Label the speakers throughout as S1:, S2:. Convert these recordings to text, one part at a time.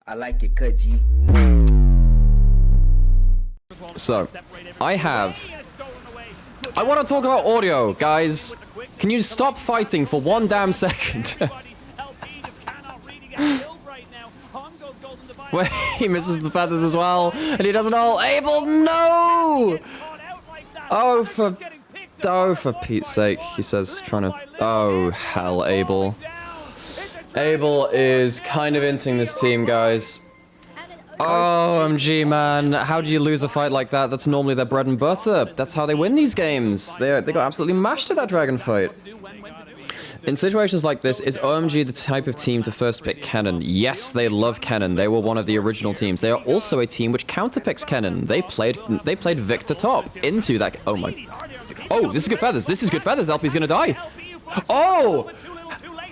S1: I like it, cut G.
S2: So, I want to talk about audio, guys. Can you stop fighting for one damn second? Wait, he misses the feathers as well, and he doesn't all. Abel, no! Oh, for Pete's sake, he says, trying to. Oh, hell, Abel. Abel is kind of inting this team, guys. OMG, man. How do you lose a fight like that? That's normally their bread and butter. That's how they win these games. They got absolutely mashed at that dragon fight. In situations like this, is OMG the type of team to first pick Kennen? Yes, they love Kennen. They were one of the original teams. They are also a team which counterpicks Kennen. They played Victor top into that. Oh my. Oh, this is good feathers. This is good feathers. LP's gonna die. Oh!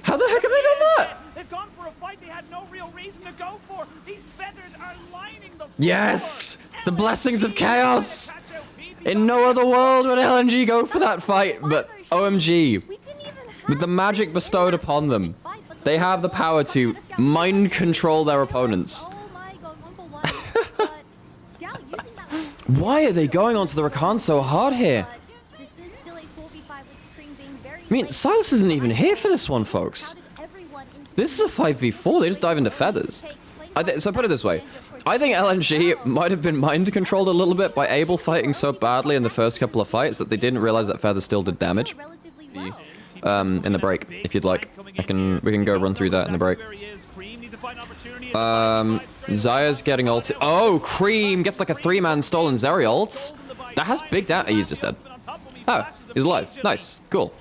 S2: How the heck have they done that?
S3: They've gone for a fight they had no real reason to go for. These feathers are lining the floor.
S2: Yes! The blessings of chaos! In no other world would LNG go for that fight, but OMG. With the magic bestowed upon them, they have the power to mind control their opponents. Why are they going onto the Rakan so hard here? I mean, Silas isn't even here for this one, folks. This is a 5v4. They just dive into feathers. So put it this way. I think LNG might have been mind-controlled a little bit by Abel fighting so badly in the first couple of fights that they didn't realize that feathers still did damage. In the break, if you'd like. We can go run through that in the break. Zaya's getting ulti. Oh, Cream gets like a 3-man stolen Zeri ult. That has big damage. He's just dead. Oh, he's alive. Nice. Cool.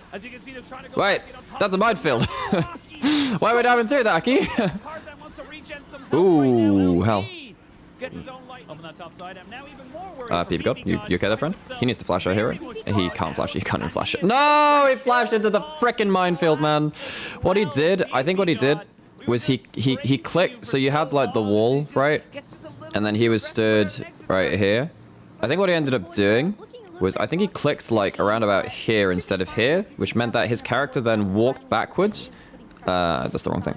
S2: Wait, that's a minefield. Why are we diving through that, Aki? Ooh, hell. PP God, you okay there, friend? He needs to flash our hero. He can't flash it. He can't even flash it. No, he flashed into the frickin' minefield, man. What he did, I think what he did was he clicked. So you had like the wall, right? And then he was stood right here. I think what he ended up doing was I think he clicked like around about here instead of here, which meant that his character then walked backwards. That's the wrong thing.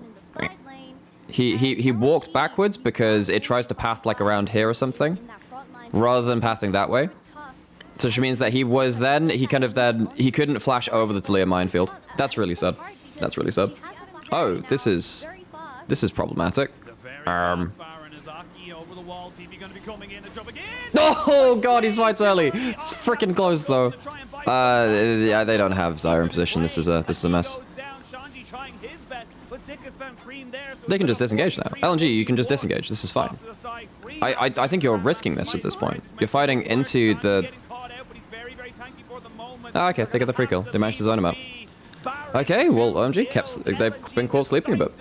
S2: He walked backwards because it tries to path like around here or something, rather than pathing that way. So which means that he couldn't flash over the Talia minefield. That's really sad. That's really sad. Oh, this is problematic. Oh god, he fights early. It's freaking close though. Yeah, they don't have Zyra in position. This is a mess. They can just disengage now. LNG, you can just disengage. This is fine. I think you're risking this at this point. You're fighting into the... Ah, okay, they get the free kill. They managed to zone him out. Okay, well, OMG, they've been caught sleeping a bit.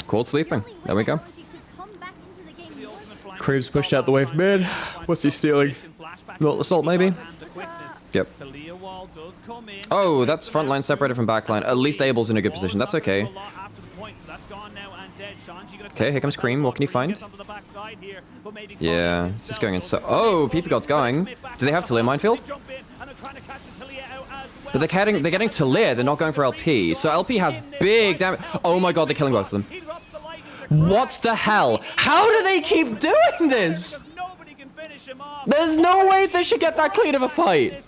S2: Caught sleeping. There we go. Creeps pushed out the way from mid. What's he stealing? Well, assault maybe? Yep. Oh, that's front line separated from back line. At least Abel's in a good position. That's okay. Okay, here comes Cream. What can he find? Yeah, it's just going in so... Oh, PP God's going. Do they have Talia minefield? But they're getting Talia. They're not going for LP. So LP has big damage. Oh my god, they're killing both of them. What the hell? How do they keep doing this? There's no way they should get that clean of a fight.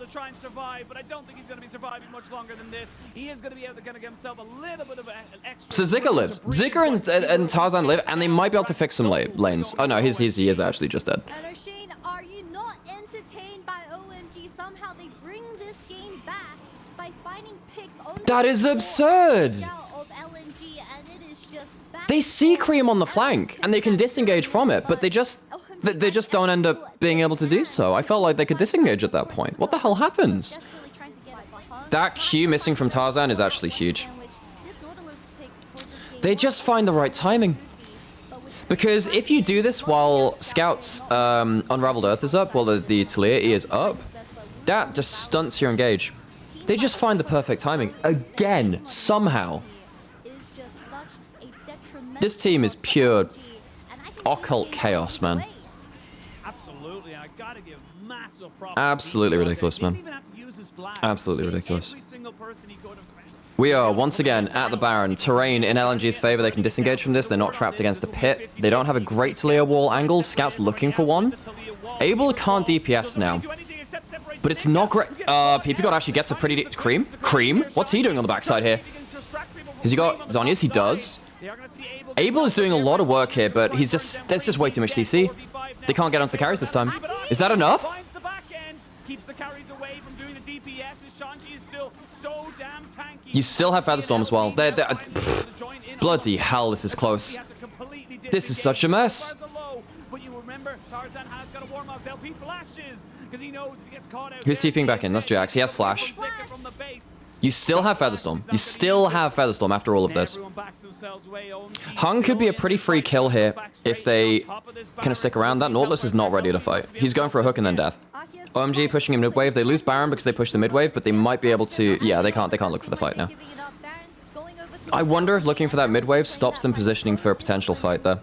S3: Try and survive, but I don't think he's going to be surviving much longer than this. He is going to be able to kind of give himself a little bit of an extra...
S2: So Zika lives. Zika and Tarzan live, and they might be able to fix some lanes. Oh no, he is actually just dead.
S4: Shane, are you not entertained by OMG? Somehow they bring this game back by finding picks on...
S2: That is absurd! They see Cream on the flank, and they can disengage from it, but they just don't end up being able to do so. I felt like they could disengage at that point. What the hell happens? That Q missing from Tarzan is actually huge. They just find the right timing. Because if you do this while Scout's Unraveled Earth is up, while the Talia E is up, that just stunts your engage. They just find the perfect timing. Again, somehow. This team is pure occult chaos, man. Absolutely ridiculous, man. Absolutely ridiculous. We are once again at the Baron. Terrain in LNG's favor. They can disengage from this. They're not trapped against the pit. They don't have a great Talia wall angle. Scout's looking for one. Abel can't DPS now. But it's not great. PP God actually gets a pretty... Cream? Cream? What's he doing on the backside here? Has he got Zhonya's? He does. Abel is doing a lot of work here, but he's just... There's just way too much CC. They can't get onto the carries this time. Is that enough? You still have Featherstorm as well. Bloody hell, this is close. This is such a mess. Who's TPing back in? That's Jax. He has Flash. You still have Featherstorm. You still have Featherstorm after all of this. Hung could be a pretty free kill here if they kind of stick around. That Nautilus is not ready to fight. He's going for a hook and then death. OMG pushing him mid-wave. They lose Baron because they push the mid-wave, but they might be able to... Yeah, they can't look for the fight now. I wonder if looking for that mid-wave stops them positioning for a potential fight there.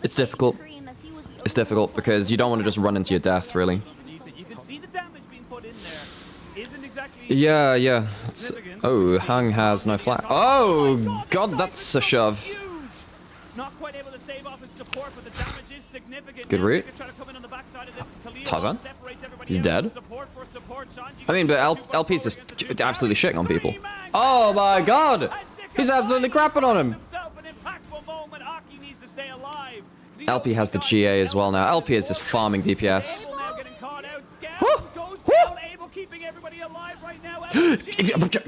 S2: It's difficult. It's difficult because you don't want to just run into your death, really. Yeah. Oh, Hung has no flash. Oh, God, that's a shove. Good route. Tarzan? He's dead. I mean, but LP's just absolutely shitting on people. Oh my God! He's absolutely crapping on him. LP has the GA as well now. LP is just farming DPS.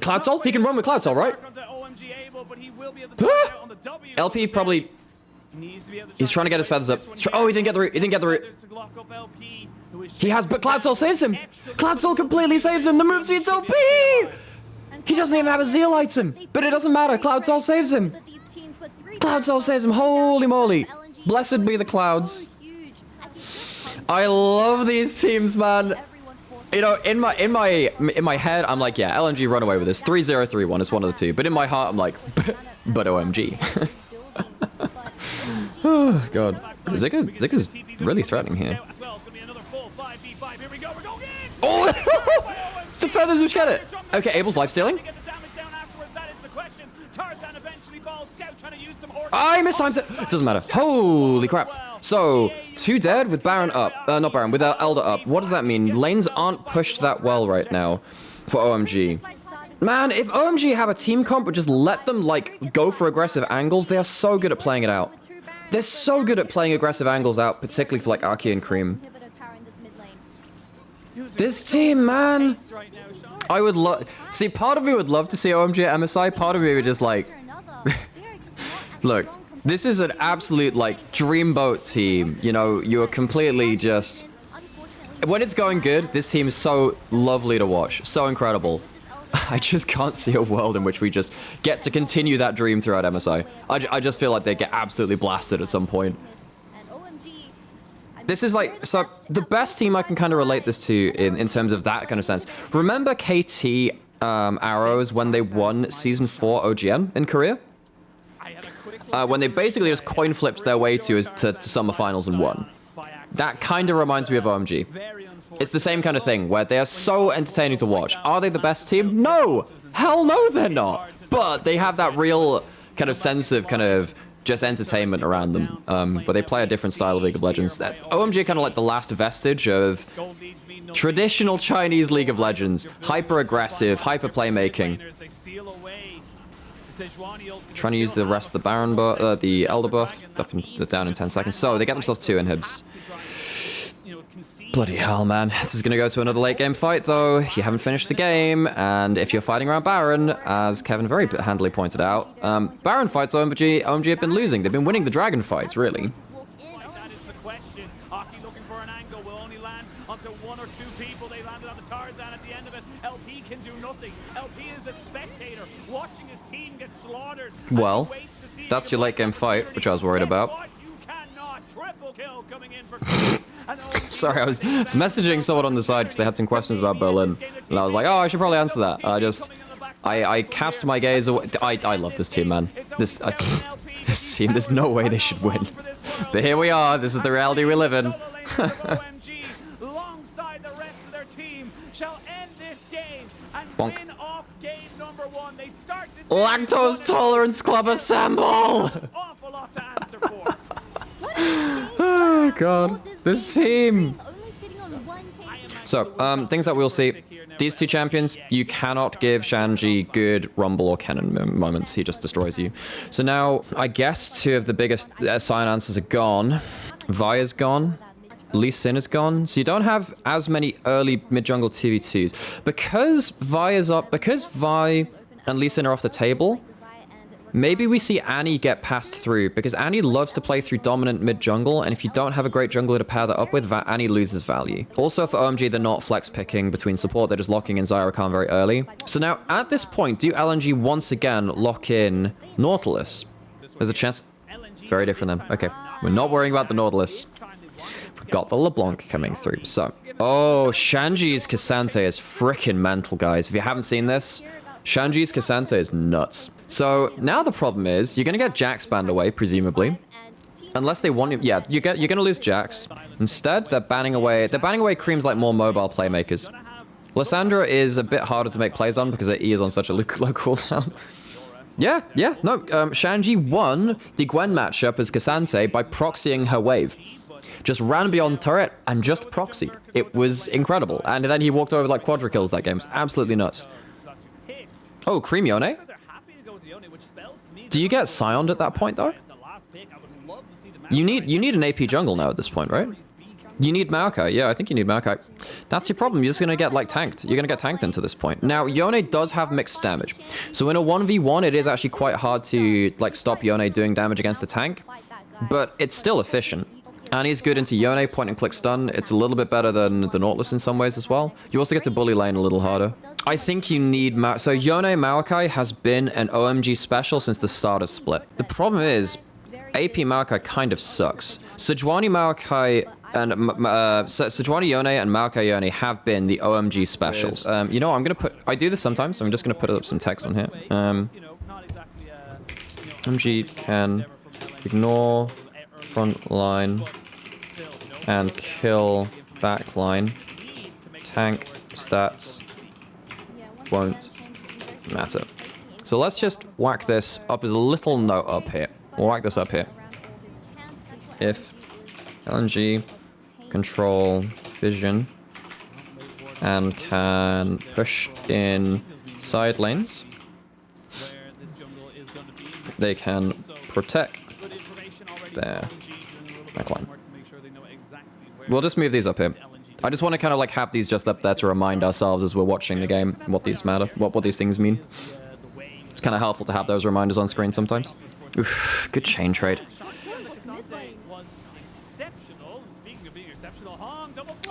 S2: Cloud Soul? He can run with Cloud Soul, right? LP probably... He's trying to get his feathers up. Oh, he didn't get the root. He didn't get the root. He has, but Cloud Soul saves him. Cloud Soul completely saves him. The move speed's OP. He doesn't even have a Zeal item, but it doesn't matter. Cloud Soul saves him. Cloud Soul saves him. Holy moly. Blessed be the clouds. I love these teams, man. You know, in my head, I'm like, yeah, LNG run away with this. 3-0, 3-1. It's one of the two. But in my heart, I'm like, but OMG. Oh, God. Zika's really threatening here. Oh! It's the feathers which get it. Okay, Abel's life stealing. I mistimed it. It doesn't matter. Holy crap. So, 2 dead with Baron up. Not Baron, with Elder up. What does that mean? Lanes aren't pushed that well right now for OMG. Man, if OMG have a team comp but just let them, like, go for aggressive angles, they are so good at playing it out. They're so good at playing aggressive angles out, particularly for, like, Archie and Cream. This team, man. I would love... See, part of me would love to see OMG at MSI. Part of me would just, like... Look, this is an absolute, like, dreamboat team. You know, you are completely just... When it's going good, this team is so lovely to watch. So incredible. I just can't see a world in which we just get to continue that dream throughout MSI. I just feel like they get absolutely blasted at some point. This is like, so the best team I can kind of relate this to in terms of that kind of sense. Remember KT Arrows when they won Season 4 OGM in Korea? When they basically just coin flipped their way to Summer Finals and won. That kind of reminds me of OMG. It's the same kind of thing, where they are so entertaining to watch. Are they the best team? No! Hell no, they're not! But they have that real kind of sense of kind of just entertainment around them. But they play a different style of League of Legends. OMG are kind of like the last vestige of traditional Chinese League of Legends. Hyper-aggressive, hyper-playmaking. Trying to use the rest of the Baron buff, the Elder buff, down in 10 seconds. So they get themselves 2 inhibs. Bloody hell, man. This is going to go to another late game fight, though. You haven't finished the game, and if you're fighting around Baron, as Kevin very handily pointed out, Baron fights OMG have been losing. They've been winning the Dragon fights, really.
S3: That is the question. Aki looking for an angle will only land onto 1 or 2 people. They landed on the Tarzan at the end of it. LP can do nothing. LP is a spectator, watching his team get slaughtered.
S2: Well, that's your late game fight, which I was worried about.
S3: Triple kill coming in for
S2: Sorry, I was messaging someone on the side because they had some questions about Berlin, and I was like, oh, I should probably answer that. I cast my gaze away. I love this team, man. This team, there's no way they should win. But here we are. This is the reality we live in.
S3: Alongside the rest of their team shall end this game and
S2: Bonk.
S3: win off game number 1. They
S2: Lactose Tolerance Club assemble!
S3: Awful lot to answer for.
S2: Oh god, this team.
S4: Only sitting on 1k.
S2: So, things that we'll see. These two champions, you cannot give Shanji good Rumble or Cannon moments. He just destroys you. So now, I guess two of the biggest sign answers are gone. Vi's gone. Lee Sin is gone. So you don't have as many early mid-jungle 2v2s. Because Vi is up, because Vi and Lee Sin are off the table, maybe we see Annie get passed through, because Annie loves to play through dominant mid-jungle, and if you don't have a great jungler to pair that up with, Annie loses value. Also for OMG, they're not flex picking between support, they're just locking in Zyra Khan very early. So now, at this point, do LNG once again lock in Nautilus? There's a chance. Very different then. Okay, we're not worrying about the Nautilus. We've got the LeBlanc coming through. So, oh, Shanji's Cassante is freaking mental, guys. If you haven't seen this, Shanji's Cassante is nuts. So now the problem is you're gonna get Jax banned away, presumably, unless they want you. Yeah, you're gonna lose Jax. Instead, they're banning away. They're banning away creams like more mobile playmakers. Lysandra is a bit harder to make plays on because her E is on such a low cooldown. Yeah. No, Shanji won the Gwen matchup as Cassante by proxying her wave. Just ran beyond turret and just proxied. It was incredible. And then he walked over like quadra kills that game. It's absolutely nuts. Oh, Cream Yone? Do you get Scioned at that point, though? You need an AP jungle now at this point, right? You need Maokai. Yeah, I think you need Maokai. That's your problem. You're just going to get, like, tanked. You're going to get tanked into this point. Now, Yone does have mixed damage. So in a 1v1, it is actually quite hard to, like, stop Yone doing damage against a tank. But it's still efficient. Annie's good into Yone, point and click stun. It's a little bit better than the Nautilus in some ways as well. You also get to bully lane a little harder. I think you need So Yone Maokai has been an OMG special since the start of Split. The problem is, AP Maokai kind of sucks. Sejuani Maokai and Sejuani Yone and Maokai Yone have been the OMG specials. You know, I'm gonna put. I do this sometimes. So I'm just gonna put up some text on here. OMG can ignore front line and kill back line. Tank stats won't matter. So let's just whack this up as a little note up here. We'll whack this up here. If LNG control vision and can push in side lanes, they can protect their backline. We'll just move these up here. I just want to kind of like have these just up there to remind ourselves as we're watching the game what these matter, what these things mean. It's kind of helpful to have those reminders on screen sometimes. Oof, good chain trade.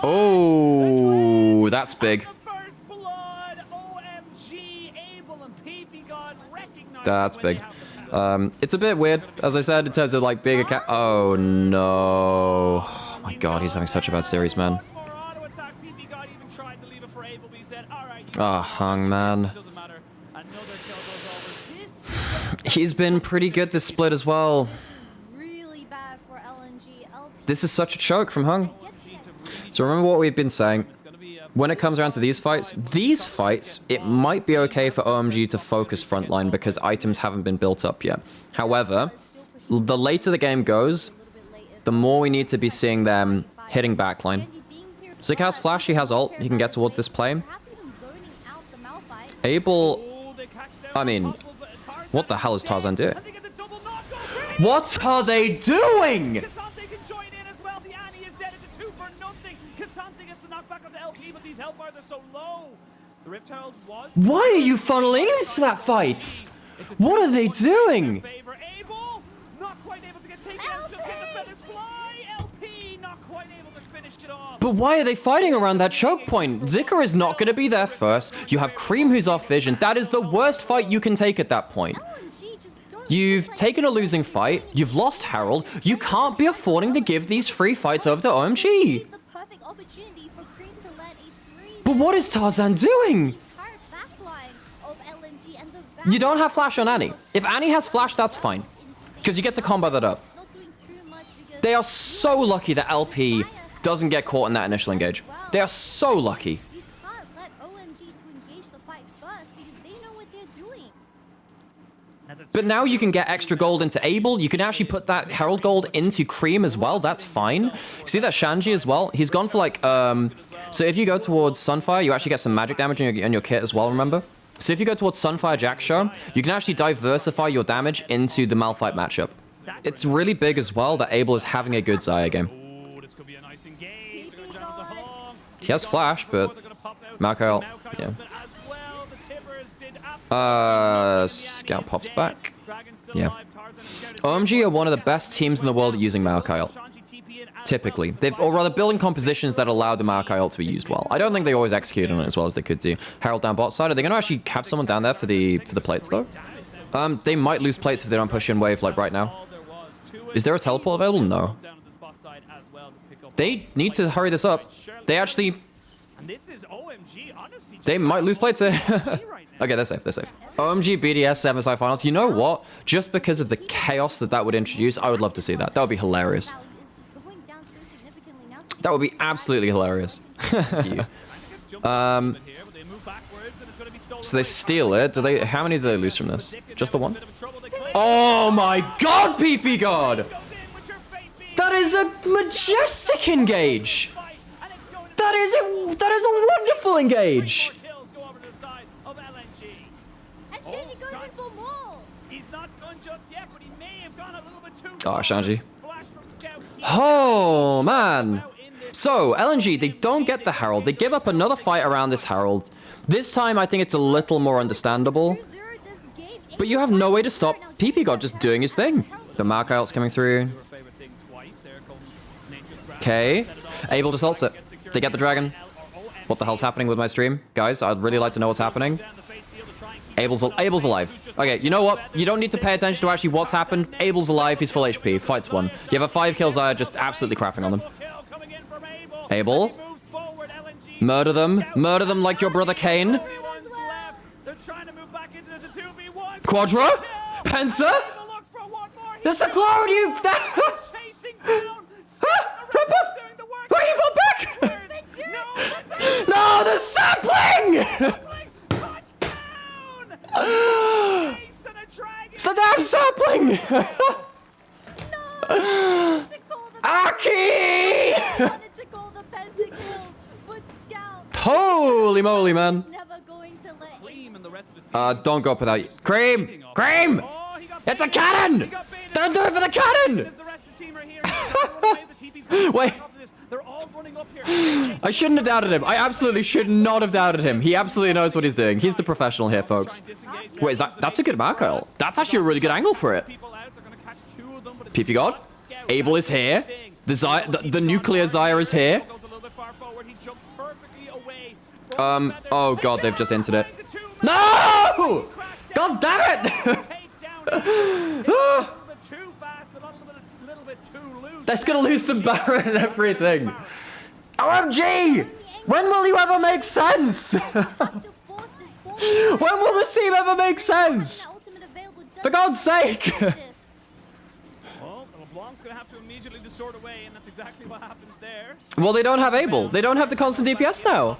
S2: Oh, that's big. That's big. It's a bit weird, as I said, in terms of like bigger cat. Oh no. Oh my god, he's having such a bad series, man. Ah, Hung, man. He's been pretty good this split as well. This is such a choke from Hung. So remember what we've been saying. When it comes around to these fights, it might be okay for OMG to focus frontline because items haven't been built up yet. However, the later the game goes, the more we need to be seeing them hitting backline. Zik has flash, he has ult, he can get towards this play. Abel, I mean, what the hell is Tarzan doing? What are they doing? Why are you funneling into that fight? What are they doing? But why are they fighting around that choke point? Zika is not going to be there first. You have Cream who's off vision. That is the worst fight you can take at that point. You've taken a losing fight. You've lost Herald. You can't be affording to give these free fights over to OMG. But what is Tarzan doing? You don't have flash on Annie. If Annie has flash, that's fine. Because you get to combo that up. They are so lucky that LP doesn't get caught in that initial engage. They are so lucky. But now you can get extra gold into Abel. You can actually put that Herald gold into Cream as well. That's fine. See that Shanji as well? He's gone for like, so if you go towards Sunfire, you actually get some magic damage in your kit as well, remember? So if you go towards Sunfire Jackshaw, you can actually diversify your damage into the Malphite matchup. It's really big as well that Abel is having a good Xayah game. He has Flash, but Malkael, yeah. Scout pops back. Yeah. OMG are one of the best teams in the world at using Malkael. Typically. Or rather, building compositions that allow the Malkael to be used well. I don't think they always execute on it as well as they could do. Herald down bot side. Are they going to actually have someone down there for the plates, though? They might lose plates if they don't push in wave, like, right now. Is there a teleport available? No. They need to hurry this up. They actually... They might lose plates here. Okay, they're safe, they're safe. OMG BDS 7-side finals. You know what? Just because of the chaos that would introduce, I would love to see that. That would be hilarious. That would be absolutely hilarious. So they steal it. Do they? How many do they lose from this? Just the one? Oh my god, PP God! That is a majestic engage! That is a wonderful engage! Oh, Shanji. Oh, man. So, LNG, they don't get the Herald. They give up another fight around this Herald. This time, I think it's a little more understandable. But you have no way to stop PP God just doing his thing. The Malkael's coming through. Okay. Abel just ults it. They get the dragon. What the hell's happening with my stream? Guys, I'd really like to know what's happening. Abel's alive. Okay, you know what? You don't need to pay attention to actually what's happened. Abel's alive. He's full HP. Fight's won. You have a 5-kill Xayah just absolutely crapping on them. Abel. Murder them. Murder them like your brother Kane. Quadra? Pensa? There's a cloud, you... Rip off! Wait, he brought back! No, the sapling! It's the damn sapling! Aki! Holy moly, man. Don't go up without you. Cream! Cream! It's a cannon! Don't do it for the cannon! Wait. I shouldn't have doubted him. I absolutely should not have doubted him. He absolutely knows what he's doing. He's the professional here, folks. Wait, is that's a good Malkael. That's actually a really good angle for it. PP God. Abel is here. The nuclear Xayah is here. Oh god, they've just entered it. No! God damn it! That's gonna lose some Baron and everything. OMG! When will you ever make sense? When will this team ever make sense? For God's sake! Well, they don't have Abel. They don't have the constant DPS now.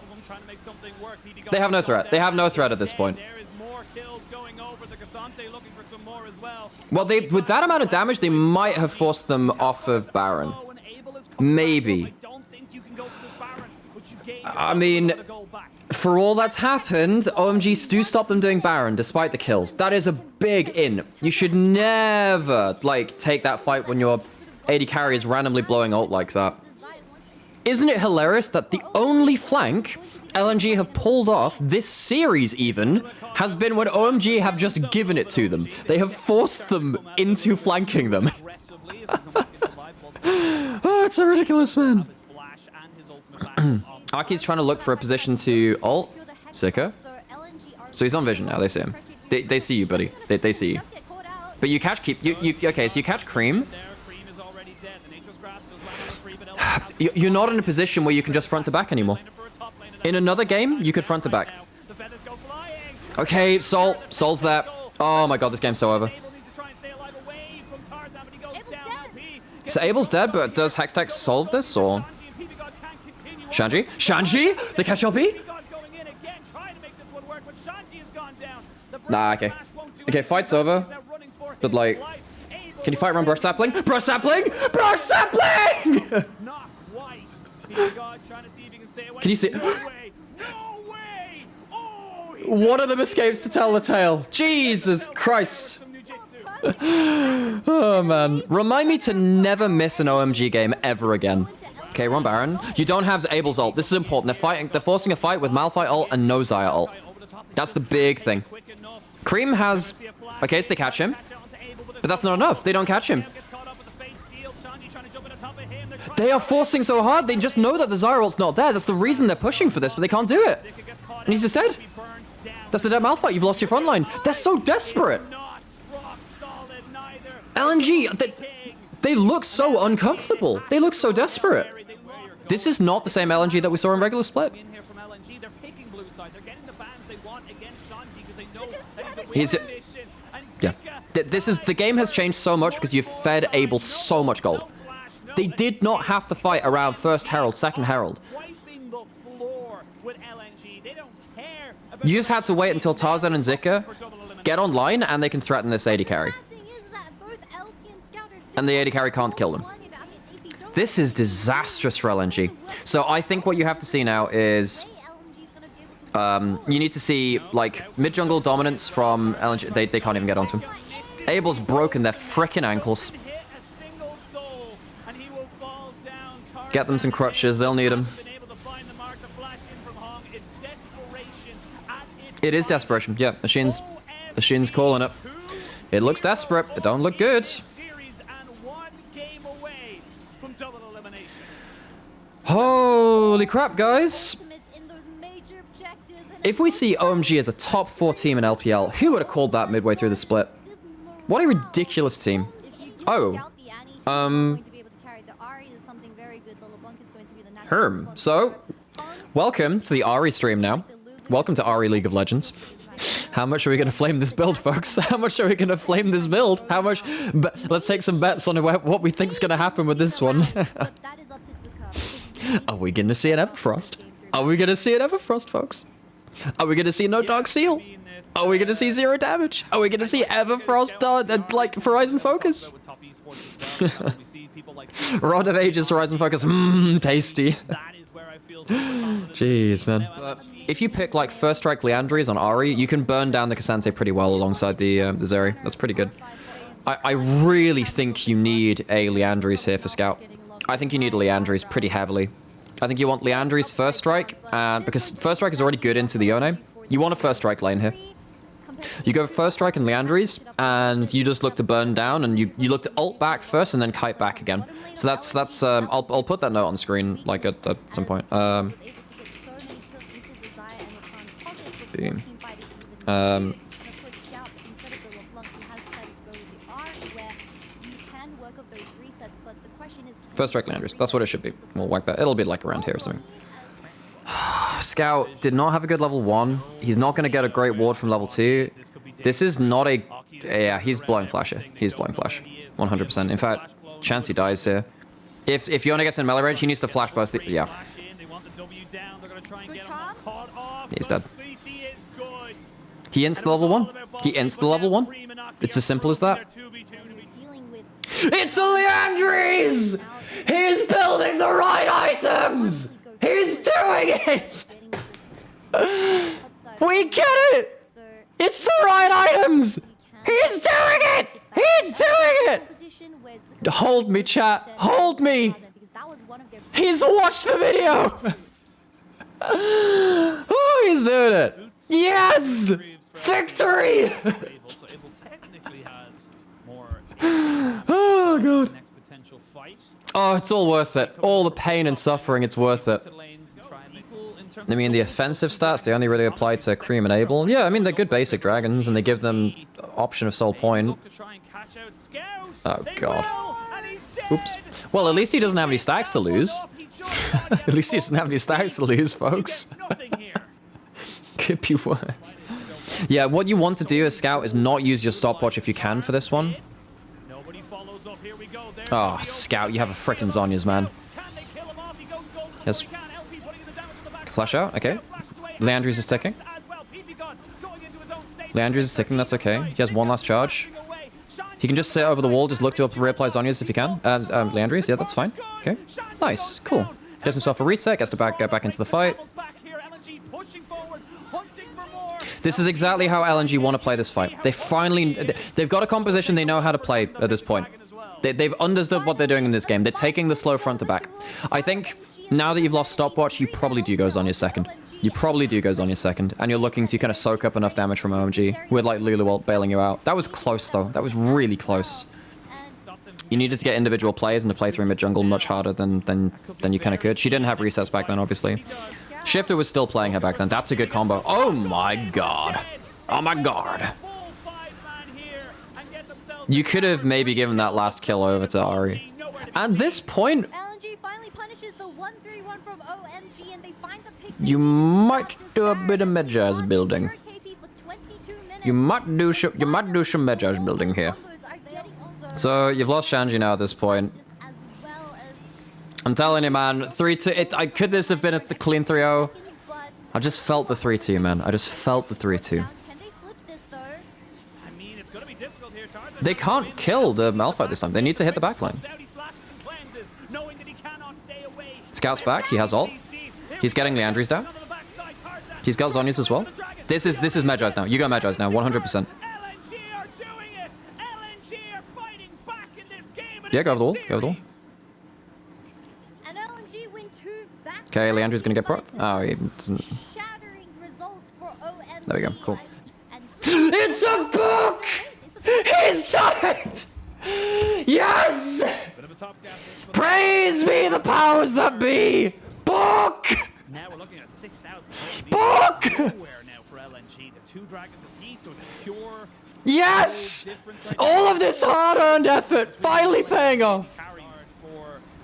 S2: They have no threat. They have no threat at this point. Well, with that amount of damage, they might have forced them off of Baron. Maybe. I mean, for all that's happened, OMG do stop them doing Baron despite the kills. That is a big in. You should never, like, take that fight when your AD carry is randomly blowing ult like that. Isn't it hilarious that the only flank LNG have pulled off this series even has been when OMG have just given it to them. They have forced them into flanking them. Oh, it's so ridiculous, man. Aki's trying to look for a position to ult. Sicko. So he's on vision now. They see him. They see you, buddy. They see you. But you catch okay, so you catch Cream. You're not in a position where you can just front to back anymore. In another game, you could front to back. Okay, Sol's there. Oh my god, this game's so over. So Abel's dead, but does Hextech solve this, or? Shanji? Shanji? They catch LP? Nah, okay. Okay, fight's over. but like, can you fight around brush sapling? Brush sapling! Brush sapling!
S3: Not quite. He's trying to see if he can stay away.
S2: Can you see?
S3: No way. No way. Oh,
S2: One of them escapes to tell the tale. Jesus Christ.
S3: some jiu-jitsu.
S2: Oh man. Remind me to never miss an OMG game ever again. Okay, Ron Baron. You don't have Abel's ult. This is important. They're forcing a fight with Malphite ult and no Xayah ult. That's the big thing. Cream has... Okay, so they catch him. But that's not enough. They don't catch him. They are forcing so hard. They just know that the Xayah ult's not there. That's the reason they're pushing for this, but they can't do it. And he's just dead. That's the dead Malphite. You've lost your front line. They're so desperate. LNG, they look so uncomfortable. They look so desperate. This is not the same LNG that we saw in regular split. He's... Yeah. The game has changed so much because you've fed Abel so much gold. They did not have to fight around first Herald, second Herald. You just had to wait until Tarzan and Zika get online and they can threaten this AD carry. And the AD carry can't kill them. This is disastrous for LNG. So I think what you have to see now is... you need to see, like, mid-jungle dominance from LNG. They can't even get onto him. Abel's broken their frickin' ankles. Get them some crutches. They'll need them. It is desperation. Yeah, Machine's calling it. It looks desperate. It don't look good. Holy crap, guys. If we see OMG as a top 4 team in LPL, who would have called that midway through the split? What a ridiculous team. Oh. Herm. So, welcome to the Ari stream now. Welcome to Ari League of Legends. How much are we going to flame this build, folks? How much are we going to flame this build? How much? Let's take some bets on what we think is going to happen with this one. Are we going to see an Everfrost? Are we going to see an Everfrost, folks? Are we going to see no Dark Seal? Are we going to see 0 damage? Are we going to see Everfrost, like, Horizon Focus? Rod of Ages, Horizon Focus. Tasty. Jeez, man. But if you pick, like, First Strike Liandry's on Ari, you can burn down the Cassante pretty well alongside the Zeri. That's pretty good. I really think you need a Liandry's here for Scout. I think you need a Liandry's pretty heavily. I think you want Liandry's First Strike, because First Strike is already good into the Yone. You want a First Strike lane here. You go First Strike and Liandry's, and you just look to burn down, and you look to ult back first and then kite back again. So that's I'll put that note on screen, like, at some point. First Strike Landers. That's what it should be. We'll wipe that. It'll be like around here or something. Scout did not have a good level 1. He's not going to get a great ward from level 2. This is not a... Yeah, he's blowing Flasher. He's blowing Flash. 100%. In fact, chance he dies here. If Yone gets in melee range, he needs to flash both... Yeah. He's dead. He insta level 1. He insta level 1. It's as simple as that. It's a Liandry's! He's building the right items! He's doing it! We get it! It's the right items! He's doing it! He's doing it! Hold me, chat. Hold me! He's watched the video! Oh, he's doing it! Yes! Victory! Oh, God. Oh, it's all worth it. All the pain and suffering, it's worth it. I mean, the offensive stats, they only really apply to Cream and Abel. Yeah, I mean, they're good basic dragons, and they give them option of soul point. Oh, God. Oops. Well, at least he doesn't have any stacks to lose. At least he doesn't have any stacks to lose, folks. Could be worse. Yeah, what you want to do as Scout is not use your stopwatch if you can for this one. Oh, Scout, you have a frickin' Zhonya's, man. Yes. Flash out, okay. Liandry's is ticking. Liandry's is ticking, that's okay. He has one last charge. He can just sit over the wall, just look to reapply Zhonya's if he can. Leandri's, yeah, that's fine. Okay, nice, cool. Gets himself a reset, gets to get back into the fight. This is exactly how LNG want to play this fight. They've got a composition they know how to play at this point. They've understood what they're doing in this game. They're taking the slow front to back. I think now that you've lost stopwatch, you probably do go Zhonya's second. You probably do go Zhonya's second, and you're looking to kind of soak up enough damage from OMG with like Lulu ult bailing you out. That was close though. That was really close. You needed to get individual plays and to play through mid jungle much harder than you kind of could. She didn't have resets back then, obviously. Shifter was still playing her back then. That's a good combo. Oh my god. Oh my god. You could have maybe given that last kill over to Ahri. At this point,
S4: LNG finally punishes the 1-3-1 from OMG and they find the picks.
S2: you might do a bit of Medjaz building. You might do some Medjaz building here. So you've lost Shanji now at this point. I'm telling you, man, 3-2. Could this have been a clean 3-0? I just felt the 3-2, man. I just felt the 3-2. They can't kill the Malphite this time. They need to hit the backline. Scout's back. He has ult. He's getting Leandri's down. He's got Zhonya's as well. This is Medjaz now. You go Medjaz now, 100%. Yeah, go over the wall. Go over the wall. Okay, Leandri's gonna get procced. Oh, he doesn't. There we go. Cool. It's a book! He's done it! Yes! Praise be the powers that be! Book!
S3: Now we're looking at 6,000.
S2: Book!
S3: Now for LNG, the 2 dragons apiece, so it's a pure.
S2: Yes! All of this hard-earned effort finally paying off.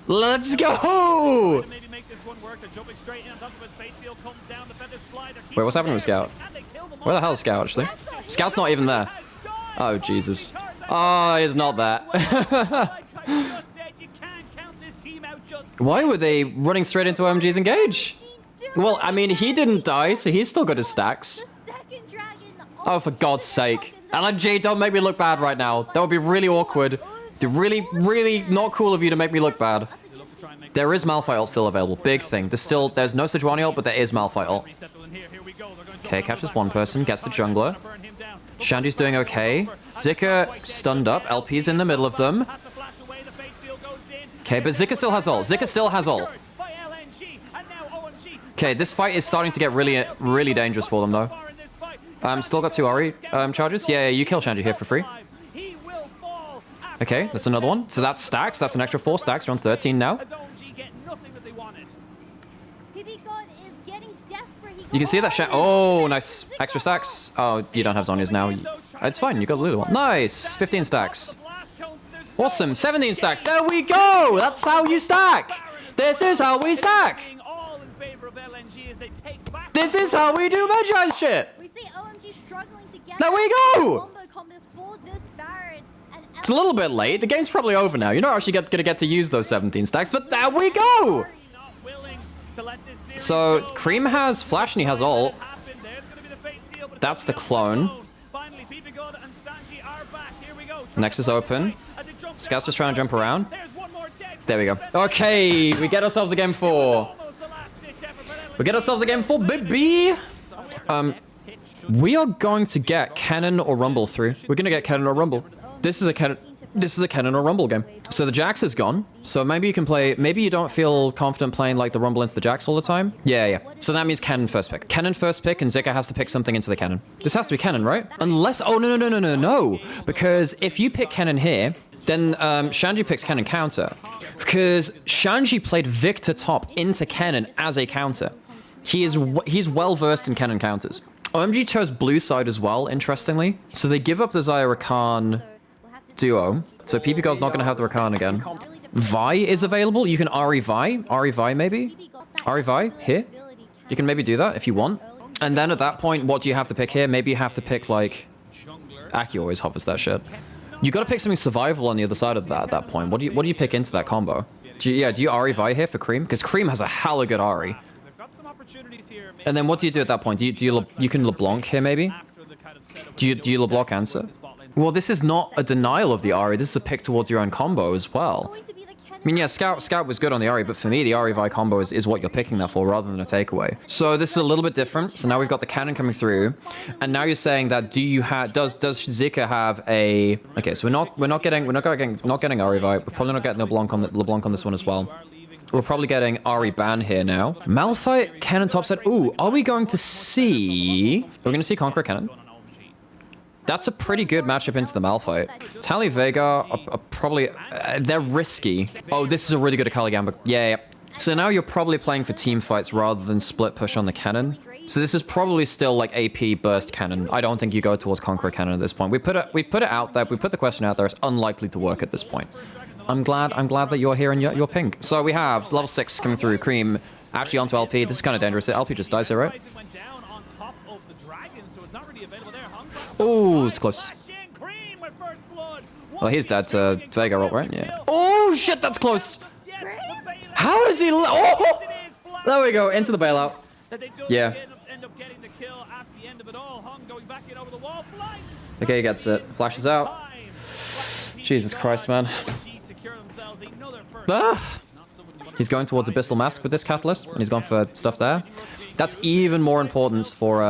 S2: Let's go! Wait, what's happening with Scout? Where the hell is Scout, actually? Scout's not even there. Oh, Jesus. Oh, he's not there. Why were they running straight into OMG's engage? Well, I mean, he didn't die, so he's still got his stacks. Oh, for God's sake. LNG, don't make me look bad right now. That would be really awkward. Really, really not cool of you to make me look bad. There is Malphite ult still available. Big thing. There's no Sejuani ult, but there is Malphite ult. Okay, catches one person, gets the jungler. Shanji's doing okay. Zika stunned up. LP's in the middle of them. Okay, but Zika still has ult. Zika still has ult. Okay, this fight is starting to get really, really dangerous for them, though. Still got 2 Ahri charges. Yeah, you kill Shanji here for free. Okay, that's another one. So that's stacks. That's an extra 4 stacks. You're on 13 now. You can see that Oh, nice. Extra stacks. Oh, you don't have Zhonya's now. It's fine. You got Lulu. Nice. 15 stacks. Awesome. 17 stacks. There we go. That's how you stack. This is how we stack. This is how we do Medjaz shit. There we go. It's a little bit late. The game's probably over now. You're not actually going to get to use those 17 stacks, but there we go. So, Cream has Flash and he has ult. That's the clone. Next is open. Scout's just trying to jump around. There we go. Okay, we get ourselves a game 4. We get ourselves a game 4, baby. We are going to get Cannon or Rumble through. We're going to get Cannon or Rumble. This is a Cannon or Rumble game. So the Jax is gone. So maybe you can play... Maybe you don't feel confident playing like the Rumble into the Jax all the time. Yeah. So that means Cannon first pick. Cannon first pick and Zika has to pick something into the Cannon. This has to be Cannon, right? Unless... Oh, no. Because if you pick Cannon here, then Shanji picks Cannon counter. Because Shanji played Victor top into Cannon as a counter. He's well versed in Cannon counters. OMG chose blue side as well, interestingly. So they give up the Xayah Rakan duo. So PP God's not going to have the Rakan again. Vi is available. You can Ahri Vi maybe? Ahri Vi here? You can maybe do that if you want. And then at that point, what do you have to pick here? Maybe you have to pick like... Aki always hovers that shit. You got to pick something survival on the other side of that at that point. What do you pick into that combo? Do you Ahri Vi here for Cream? Because Cream has a hella good Ahri. And then what do you do at that point? You can LeBlanc here maybe? Do you LeBlanc answer? Well, this is not a denial of the Ahri. This is a pick towards your own combo as well.
S4: Going to be the
S2: I mean, yeah, Scout was good on the Ahri, but for me, the Ahri Vi combo is what you're picking that for rather than a takeaway. So this is a little bit different. So now we've got the cannon coming through, and now you're saying that does Zika have a? Okay, so we're not getting Ahri Vi. We're probably not getting LeBlanc on this one as well. We're probably getting Ahri ban here now. Malphite, cannon topside. Ooh, are we going to see? We're going to see Conqueror cannon. That's a pretty good matchup into the Malphite. Tally Vega are probably... they're risky. Oh, this is a really good Akali Gambit. Yeah. So now you're probably playing for team fights rather than split push on the cannon. So this is probably still like AP burst cannon. I don't think you go towards Conqueror cannon at this point. We put it out there. We put the question out there. It's unlikely to work at this point. I'm glad that you're here and you're pink. So we have level 6 coming through. Cream actually onto LP. This is kind of dangerous. LP just dies here, right? Oh, it's close. Well, he's dead to Vega ult, right? Yeah. Oh, shit, that's close. How does he... Oh! There we go, into the bailout. Yeah. Okay, he gets it. Flashes out. Jesus Christ, man. Ah! He's going towards Abyssal Mask with this Catalyst, and he's gone for stuff there. That's even more importance for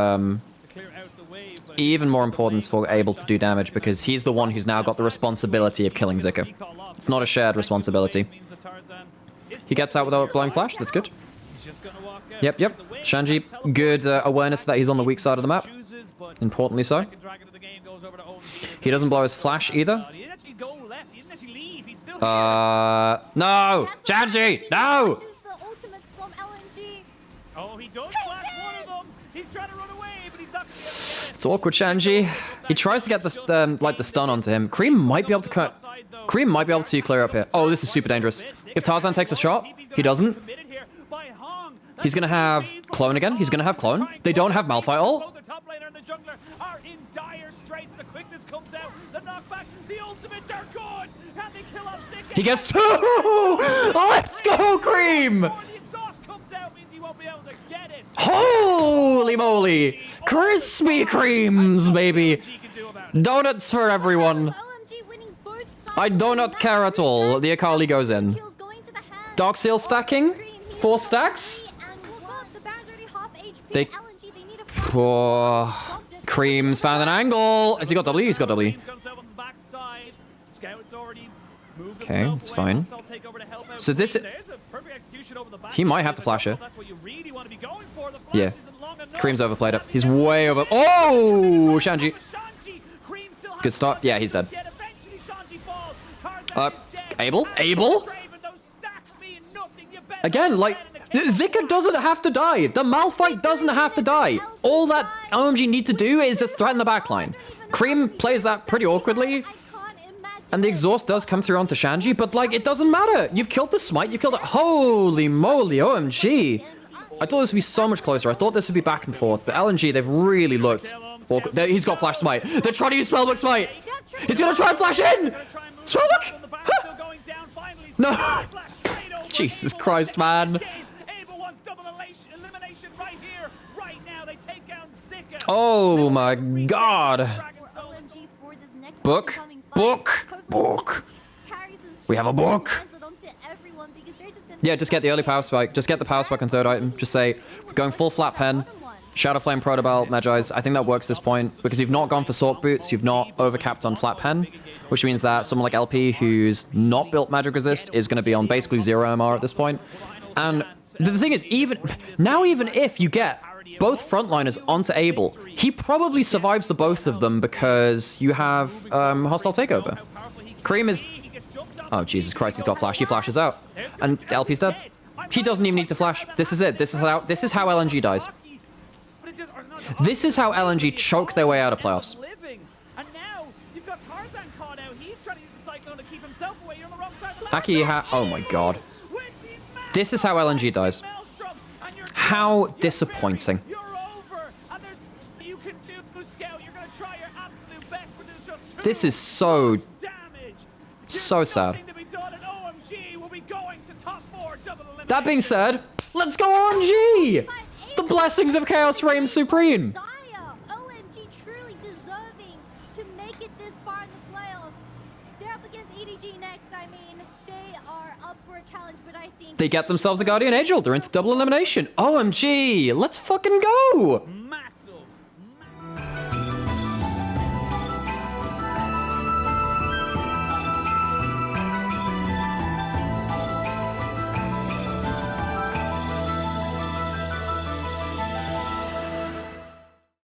S2: able to do damage because he's the one who's now got the responsibility of killing Zika. It's not a shared responsibility. He gets out without blowing flash. That's good. Yep. Shanji, good awareness that he's on the weak side of the map. Importantly so. He doesn't blow his flash either. No! Shanji! No!
S3: Oh, he does flash one of them. He's trying to run away, but he's not gonna get it.
S2: It's awkward, Shanji. He tries to get the like the stun onto him. Cream might be able to cut. Cream might be able to clear up here. Oh, this is super dangerous. If Tarzan takes a shot, he doesn't. He's gonna have clone again. He's gonna have clone. They don't have Malphite ult.
S3: The top laner and the jungler are in dire straits. The quickness comes out. The knockback. The ultimates are good. Can they kill off Zika?
S2: He gets 2. Let's go, Cream. Holy moly! Crispy creams, baby! Donuts for everyone! I do not care at all. The Akali goes in. Dark Seal stacking? 4 stacks? They... Oh, Cream's found an angle! Has he got W? He's got W. Okay, it's fine. So this... He might have to flash it. Yeah. Cream's overplayed it. He's way over... Oh! Shanji. Good start. Yeah, he's dead. Abel? Abel? Again, like... Zika doesn't have to die. The Malphite doesn't have to die. All that OMG need to do is just threaten the backline. Cream plays that pretty awkwardly. And the exhaust does come through onto Shanji, but like, it doesn't matter. You've killed the smite, you've killed it. Holy moly, OMG. I thought this would be so much closer. I thought this would be back and forth, but LNG, they've really looked awkward. He's got flash smite. They're trying to use spellbook smite. He's gonna try and flash in. Spellbook. Huh. No. Jesus Christ, man. Oh my God. Book. We have a book. Yeah, just get the early power spike. Just get the power spike on 3rd item. Just say, going full flat pen. Shadow Flame, Protobelt, Magi's. I think that works this point because you've not gone for Sork Boots. You've not overcapped on flat pen, which means that someone like LP who's not built Magic Resist is going to be on basically 0 MR at this point. And the thing is, even if you get both frontliners onto Abel, he probably survives the both of them because you have hostile takeover. Cream is... Oh, Jesus Christ, he's got flash. He flashes out. And LP's dead. He doesn't even need to flash. This is it. This is how LNG dies. This is how LNG choke their way out of playoffs. Aki, oh my God. This is how LNG dies. How disappointing. This is so sad. That being said, let's go OMG! The blessings of Chaos reign supreme.
S4: OMG truly deserving to make it this far. mean, they are up for a challenge, but I think
S2: They get themselves the Guardian Angel. They're into double elimination. OMG, let's fucking go.
S3: Massive